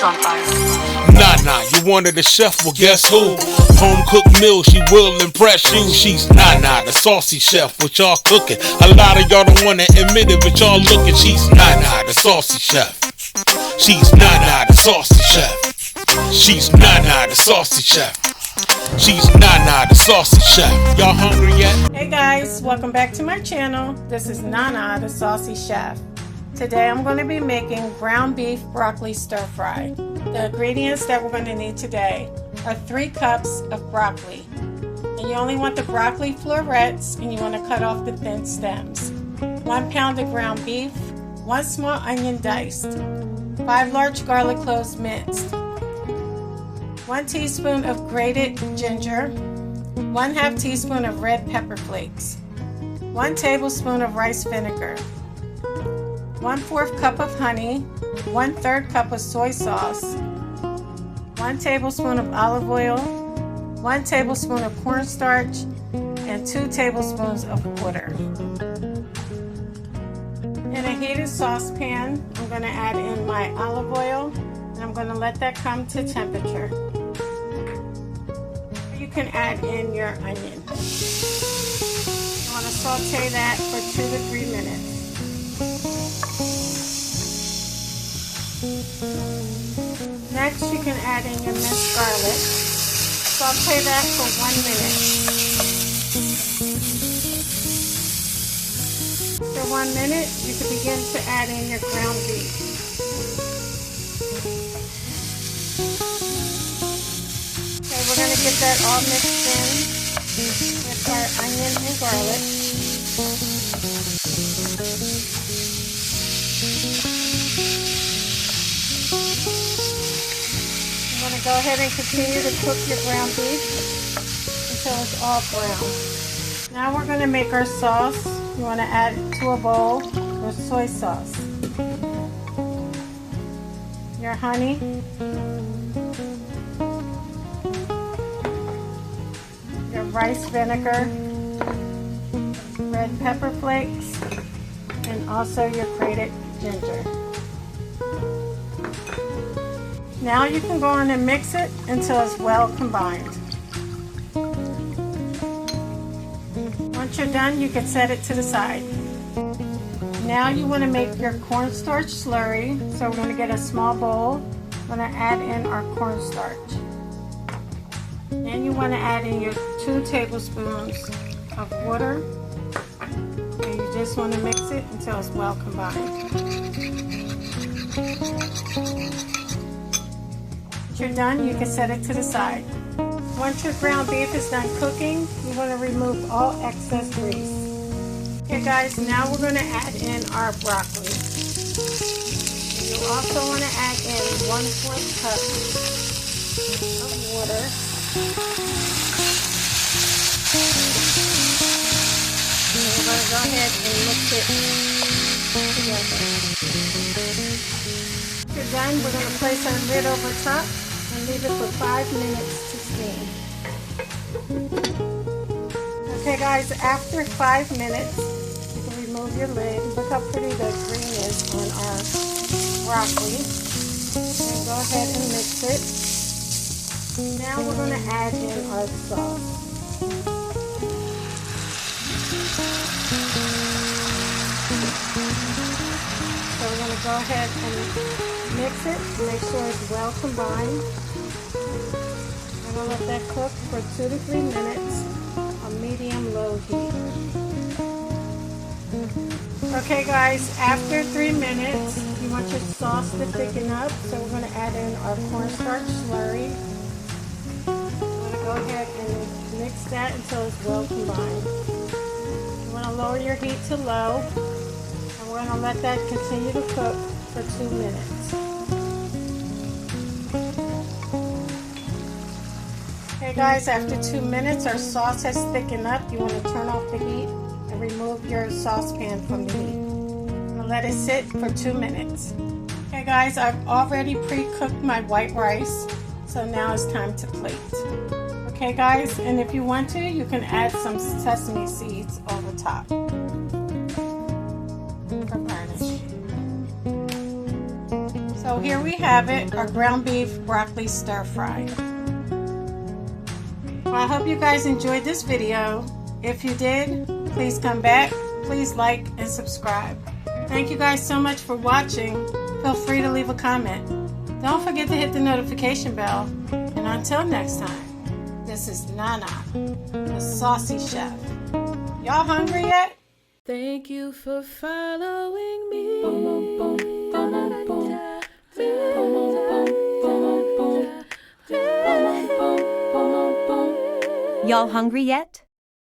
on fire. Nana, you wanted a chef, well guess who? Home cooked meal, she will impress you. She's Nana, the saucy chef, what y'all cooking. A lot of y'all don't wanna admit it, but y'all looking. She's Nana, the saucy chef. She's Nana, the saucy chef. She's Nana, the saucy chef. She's Nana, the saucy chef. Y'all hungry yet? Hey guys, welcome back to my channel. This is Nana, the saucy chef. Today I'm going to be making ground beef broccoli stir fry. The ingredients that we're going to need today are 3 cups of broccoli. And you only want the broccoli florets, and you want to cut off the thin stems. 1 pound of ground beef, 1 small onion diced, 5 large garlic cloves minced, 1 teaspoon of grated ginger, 1/2 teaspoon of red pepper flakes, 1 tablespoon of rice vinegar, 1/4 cup of honey, 1/3 cup of soy sauce, 1 tablespoon of olive oil, 1 tablespoon of cornstarch, and 2 tablespoons of water. In a heated saucepan, I'm going to add in my olive oil, and I'm going to let that come to temperature. You can add in your onion. You want to saute that for 2 to 3 minutes. Next, you can add in your minced garlic. Saute that for 1 minute. For 1 minute, you can begin to add in your ground beef. Okay, we're going to get that all mixed in with our onion and garlic. You want to go ahead and continue to cook your ground beef until it's all brown. Now we're going to make our sauce. You want to add to a bowl your soy sauce, your honey, your rice vinegar, red pepper flakes, and also your grated ginger. Now you can go on and mix it until it's well combined. Once you're done, you can set it to the side. Now you want to make your cornstarch slurry. So we're going to get a small bowl. We're going to add in our cornstarch. Then you want to add in your 2 tablespoons of water. And you just want to mix it until it's well combined. Once you're done, you can set it to the side. Once your ground beef is done cooking, you want to remove all excess grease. Okay guys, now we're going to add in our broccoli. And you also want to add in 1/4 cup of water. And we're going to go ahead and mix it together. When you're done, we're going to place our lid over top and leave it for 5 minutes to steam. Okay guys, after 5 minutes, you can remove your lid. Look how pretty the green is on our broccoli. And go ahead and mix it. Now we're going to add in our sauce. So we're going to go ahead and mix it, make sure it's well combined. I'm going to let that cook for 2 to 3 minutes on medium-low heat. Okay guys, after 3 minutes, you want your sauce to thicken up, so we're going to add in our cornstarch slurry. I'm going to go ahead and mix that until it's well combined. You want to lower your heat to low, and we're going to let that continue to cook for 2 minutes. Okay guys, after 2 minutes, our sauce has thickened up. You want to turn off the heat and remove your saucepan from the heat. I'm going to let it sit for 2 minutes. Okay guys, I've already pre-cooked my white rice, so now it's time to plate. Okay guys, and if you want to, you can add some sesame seeds over top for garnish. So here we have it, our ground beef broccoli stir fry. Well, I hope you guys enjoyed this video. If you did, please come back. Please like and subscribe. Thank you guys so much for watching. Feel free to leave a comment. Don't forget to hit the notification bell. And until next time, this is Nana, the Saucy Chef. Y'all hungry yet? Thank you for following me. Y'all hungry yet?